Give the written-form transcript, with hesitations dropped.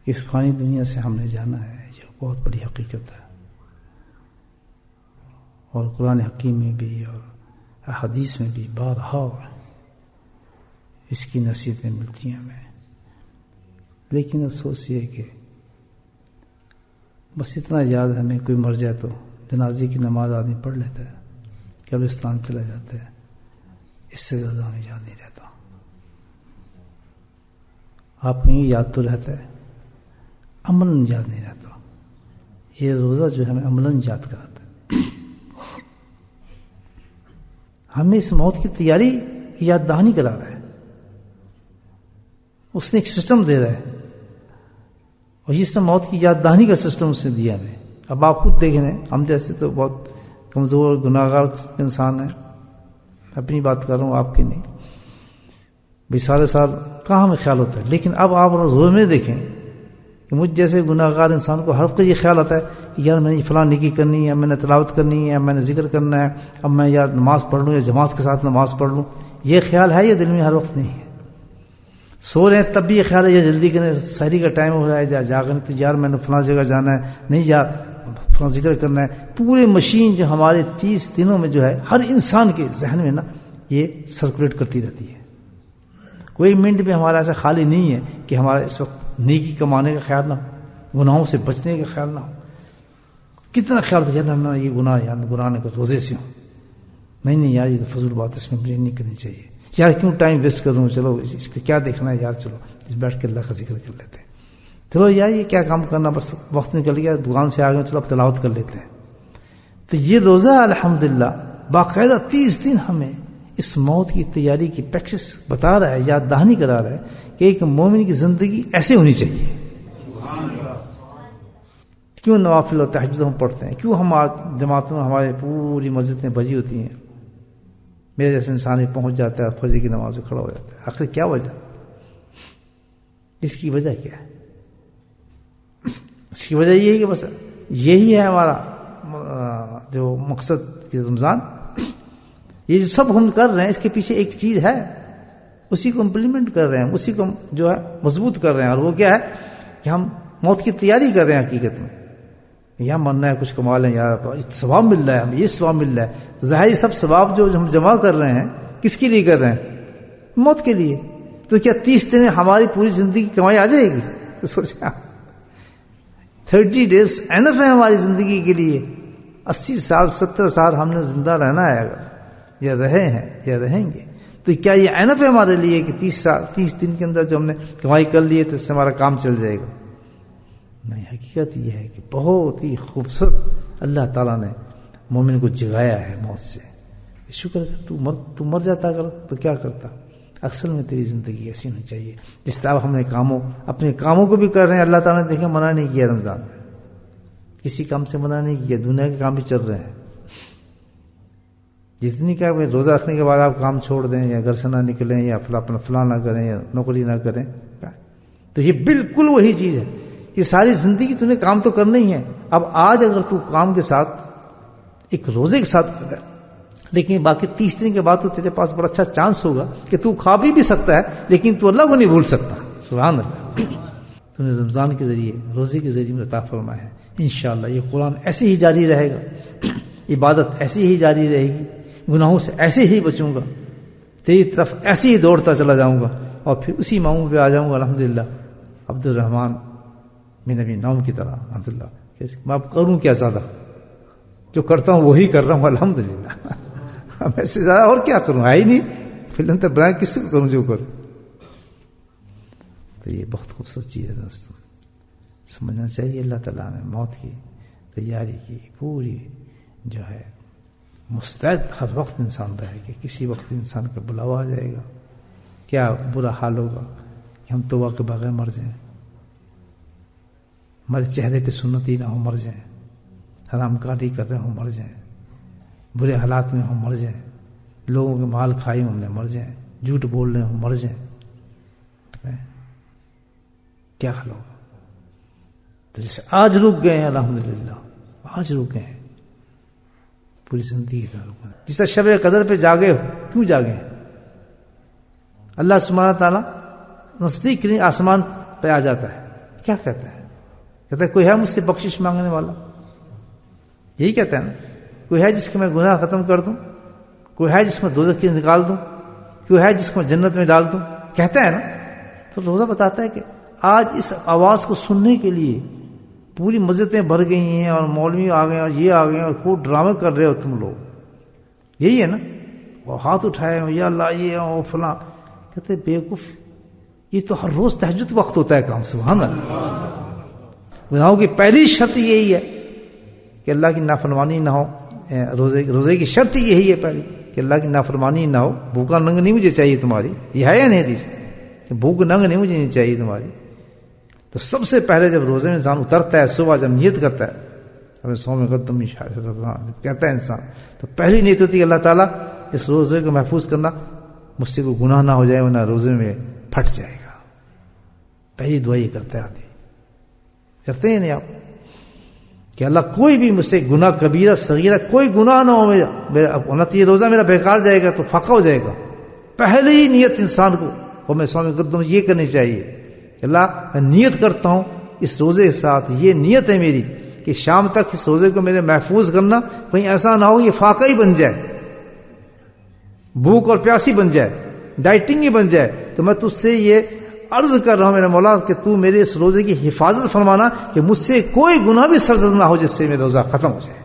کہ اس فانی دنیا سے ہم نے جانا ہے، یہ بہت بڑی حقیقت ہے، اور قرآن حکیم میں بھی اور احادیث میں بھی بارہا اس کی نصیحتیں ملتی ہیں ہمیں. لیکن افسوس یہ ہے کہ بس اتنا یاد ہے ہمیں، کوئی مر جائے تو جنازے کی نماز آدمی پڑھ لیتا ہے، قبرستان چلا جاتا ہے، اس سے زیادہ ہمیں یاد نہیں رہتا. آپ کہیں یاد تو رہتا ہے، عملاً یاد نہیں رہتا. یہ روزہ جو ہے ہمیں عملاً یاد کراتا ہے، ہمیں اس موت کی تیاری کی یاد دہانی کرا رہا ہے. اس نے ایک سسٹم دے رہا ہے، اور یہ سب موت کی یاد دہانی کا سسٹم اس نے دیا ہمیں. اب آپ خود دیکھ رہے ہیں، ہم جیسے تو بہت کمزور گناہگار انسان ہیں، اپنی بات کر رہا ہوں، آپ کی نہیں. بھی سارے سال کہاں ہمیں خیال ہوتا ہے، لیکن اب آپ روز میں دیکھیں کہ مجھ جیسے گناہگار انسان کو ہر وقت یہ خیال آتا ہے کہ یار میں نے فلاں نیکی کرنی ہے، میں نے تلاوت کرنی ہے، میں نے ذکر کرنا ہے، اب میں یار نماز پڑھ لوں یا جماعت کے ساتھ نماز پڑھ لوں. یہ خیال ہے، یہ دل میں ہر وقت نہیں ہے. سو رہے ہیں تب بھی یہ خیال ہے، یہ جلدی کریں، سحری کا ٹائم ہو رہا ہے، جاگنے تو یار میں نے فلاں جگہ جانا ہے، نہیں یار فلاں ذکر کرنا ہے. پورے مشین جو ہمارے 30 دنوں میں جو ہے ہر انسان کے ذہن میں نا یہ سرکولیٹ کرتی رہتی ہے. کوئی منٹ بھی ہمارا ایسا خالی نہیں ہے کہ ہمارا اس وقت نیکی کمانے کا خیال نہ ہو، گناہوں سے بچنے کا خیال نہ ہو. کتنا خیال تھا یار نہ یہ گناہ نہ کر، روزے سے ہوں، نہیں یار یہ تو فضول بات، اس میں مجھے نہیں کرنی چاہیے، یار کیوں ٹائم ویسٹ کروں، چلو اس کو کیا دیکھنا ہے یار، چلو اس بیٹھ کے اللہ کا ذکر کر لیتے ہیں، چلو یار یہ کیا کام کرنا، بس وقت نکل گیا، دکان سے آ گئے، چلو اب تلاوت کر لیتے ہیں. تو یہ روزہ الحمدللہ باقاعدہ 30 دن ہمیں اس موت کی تیاری کی پریکٹس بتا رہا ہے، یاد دہانی کرا رہا ہے کہ ایک مومن کی زندگی ایسے ہونی چاہیے. کیوں نوافل و تہجد ہم پڑھتے ہیں، کیوں ہم جماعتوں میں ہمارے پوری مسجد میں بھری ہوتی ہیں، میرے جیسے انسان ہی پہنچ جاتا ہے فجر کی نماز میں کھڑا ہو جاتا ہے. آخر کیا وجہ، اس کی وجہ کیا ہے؟ اس کی وجہ یہ ہے کہ بس یہی ہے ہمارا جو مقصد کہ رمضان، یہ جو سب ہم کر رہے ہیں اس کے پیچھے ایک چیز ہے، اسی کو امپلیمنٹ کر رہے ہیں، اسی کو جو ہے مضبوط کر رہے ہیں. اور وہ کیا ہے کہ ہم موت کی تیاری کر رہے ہیں. حقیقت میں یہاں مرنا ہے، کچھ کما لیں یار، ثواب مل رہا ہے، ہمیں یہ ثواب مل رہا ہے. تو ظاہر یہ سب ثواب جو ہم جمع کر رہے ہیں کس کے لیے کر رہے ہیں؟ موت کے لیے. تو کیا 30 دن ہماری پوری زندگی کی کمائی آ جائے گی؟ سوچیں 30 days انف ہے ہماری زندگی کے لیے. 80 سال 70 سال ہم نے زندہ رہنا ہے، اگر یا رہے ہیں یا رہیں گے، تو کیا یہ انف ہے ہمارے لیے کہ 30 دن کے اندر جو ہم نے کمائی کر لی ہے تو اس سے ہمارا کام چل جائے گا؟ نہیں. حقیقت یہ ہے کہ بہت ہی خوبصورت اللہ تعالیٰ نے مومن کو جگایا ہے موت سے. شکر کر، تو مر جاتا اگر تو کیا کرتا. اکثر میں تیری زندگی ایسی ہونی چاہیے جس طرح ہم نے اپنے کاموں کو بھی کر رہے ہیں. اللہ تعالیٰ نے دیکھیں منع نہیں کیا رمضان میں، کسی کام سے منع نہیں کیا، دنیا کے کام بھی چل رہے ہیں. جتنی کہ روزہ رکھنے کے بعد آپ کام چھوڑ دیں یا گھر سے نہ نکلیں یا اپنا فلاں نہ کریں یا نوکری نہ کریں، تو یہ بالکل وہی چیز ہے. یہ ساری زندگی تو نے کام تو کرنا ہی ہے. اب آج اگر تو کام کے ساتھ ایک روزے کے ساتھ کر رہا ہے، لیکن باقی 30 دن کے بعد تو تیرے پاس بڑا اچھا چانس ہوگا کہ تو کھا بھی سکتا ہے، لیکن تو اللہ کو نہیں بھول سکتا. سبحان اللہ. تو نے رمضان کے ذریعے، روزے کے ذریعے عطا فرمایا ہے. انشاءاللہ یہ قرآن ایسے ہی جاری رہے گا، عبادت ایسی ہی جاری رہے گی، گناہوں سے ایسے ہی بچوں گا، تیری طرف ایسے ہی دوڑتا چلا جاؤں گا، اور پھر اسی ماؤں پہ آ جاؤں گا الحمدللہ عبد الرحمن بن ابی نوم کی طرح. الحمدللہ میں اب کروں کیا، زیادہ جو کرتا ہوں وہی کر رہا ہوں الحمدللہ. میں سے زیادہ اور کیا کروں، ہے ہی نہیں فلم تو بنا کس سے کروں جو کروں. تو یہ بہت خوبصورت چیز ہے دوستوں، سمجھنا چاہیے. اللہ تعالیٰ نے موت کی تیاری کی پوری جو ہے مستعد ہر وقت انسان رہے کہ کسی وقت انسان کا بلاوا آ جائے گا. کیا برا حال ہوگا کہ ہم توبہ کے بغیر مر جائیں، ہمارے چہرے پہ سنتی نہ ہو، مر جائیں، حرام کاری کر رہے ہوں مر جائیں، برے حالات میں ہم مر جائیں، لوگوں کے مال کھائی ہم نے مر جائیں، جھوٹ بول رہے ہوں مر جائیں، کیا حال ہوگا. تو جیسے آج رک گئے ہیں الحمدللہ، آج رک گئے ہیں پوری زندگی کا رک گئے. جس طرح شب قدر پہ جاگے ہو، کیوں جاگے ہیں؟ اللہ سبحانہ تعالیٰ نزدیک نہیں آسمان پہ آ جاتا ہے کیا کہتا ہے؟ کہتا ہے کوئی ہے مجھ سے بخشش مانگنے والا؟ یہی کہتا ہے نا، کوئی ہے جس کے میں گناہ ختم کر دوں، کوئی ہے جس کو میں دوزخ سے نکال دوں، کوئی ہے جس کو میں جنت میں ڈال دوں، کہتا ہے نا. تو روزہ بتاتا ہے کہ آج اس آواز کو سننے کے لیے پوری مسجدیں بھر گئی ہیں اور مولوی آ گئے اور یہ آ گئے اور خوب ڈرامے کر رہے ہو تم لوگ. یہی ہے نا، وہ ہاتھ اٹھائے یا اللہ یہ اور فلاں. کہتے بیوقوف، یہ تو ہر روز تہجد وقت ہوتا ہے کام. سبحان اللہ. گناہوں کی پہلی شرط یہی ہے کہ اللہ کی نافرمانی نہ ہو. روزے کی شرط یہی ہے پہلی کہ اللہ کی نافرمانی نہ ہو. بھوکا ننگ نہیں مجھے چاہیے تمہاری. یہ ہے یا نہیں حدیث کہ بھوک ننگ نہیں مجھے نہیں چاہیے تمہاری. تو سب سے پہلے جب روزے میں انسان اترتا ہے صبح، جب نیت کرتا ہے اب سوم قدم کہتا ہے انسان، تو پہلی نیت ہوتی ہے اللہ تعالیٰ اس روزے کو محفوظ کرنا، مجھ سے کوئی گناہ نہ ہو جائے ورنہ روزے میں پھٹ جائے گا. پہلی دعا یہ کرتا ہے آدمی. کرتے ہیں نہیں آپ کہ اللہ کوئی بھی مجھ سے گناہ کبیرہ صغیرہ کوئی گناہ نہ ہو میرا، یہ روزہ میرا بیکار جائے گا تو فاقہ ہو جائے گا. پہلے ہی نیت انسان کو اور میں سوم قدم یہ کرنی چاہیے کہ اللہ میں نیت کرتا ہوں اس روزے کے ساتھ، یہ نیت ہے میری کہ شام تک اس روزے کو میرے محفوظ کرنا. کہیں ایسا نہ ہو یہ فاقہ ہی بن جائے، بھوک اور پیاسی بن جائے، ڈائٹنگ ہی بن جائے. تو میں تجھ سے یہ عرض کر رہا ہوں میرے مولا کہ تو میرے اس روزے کی حفاظت فرمانا کہ مجھ سے کوئی گناہ بھی سرزد نہ ہو جس سے میرا روزہ ختم ہو جائے.